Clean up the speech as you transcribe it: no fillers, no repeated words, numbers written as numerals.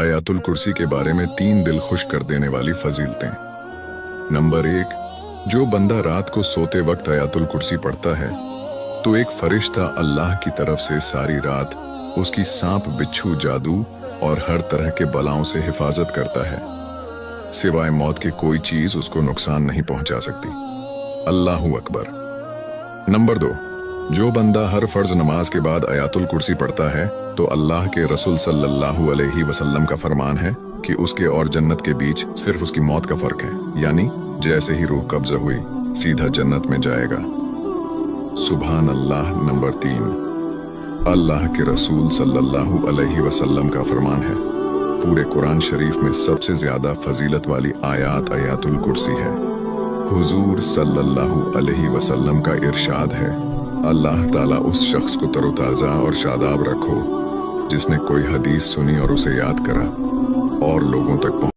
आयातुल कुर्सी के बारे में 3 दिल खुश कर देने वाली फजीलतें। नंबर 1, जो बंदा रात को सोते वक्त आयातुल कुर्सी पढ़ता है तो एक फरिश्ता अल्लाह की तरफ से सारी रात उसकी सांप, बिच्छू, जादू और हर तरह के बलाओं से हिफाजत करता है। सिवाय मौत के कोई चीज उसको नुकसान नहीं पहुंचा सकती। अल्लाहू अकबर। नंबर 2, जो बंदा हर फर्ज नमाज के बाद आयातुल कुर्सी पढ़ता है तो अल्लाह के रसूल सल्लल्लाहु अलैहि वसल्लम का फरमान है कि उसके और जन्नत के बीच सिर्फ उसकी मौत का फर्क है, यानी जैसे ही रूह कब्ज़ हुई सीधा जन्नत में जाएगा। सुभान अल्लाह। नंबर 3, अल्लाह के रसूल सल्लल्लाहु अलैहि वसल्लम का फरमान है, पूरे कुरान शरीफ में सबसे ज्यादा फजीलत वाली आयात आयातुल कुर्सी है। हुजूर सल्लल्लाहु अलैहि वसल्लम का इरशाद है, अल्लाह ताला उस शख्स को तरोताज़ा और शादाब रखो जिसने कोई हदीस सुनी और उसे याद करा और लोगों तक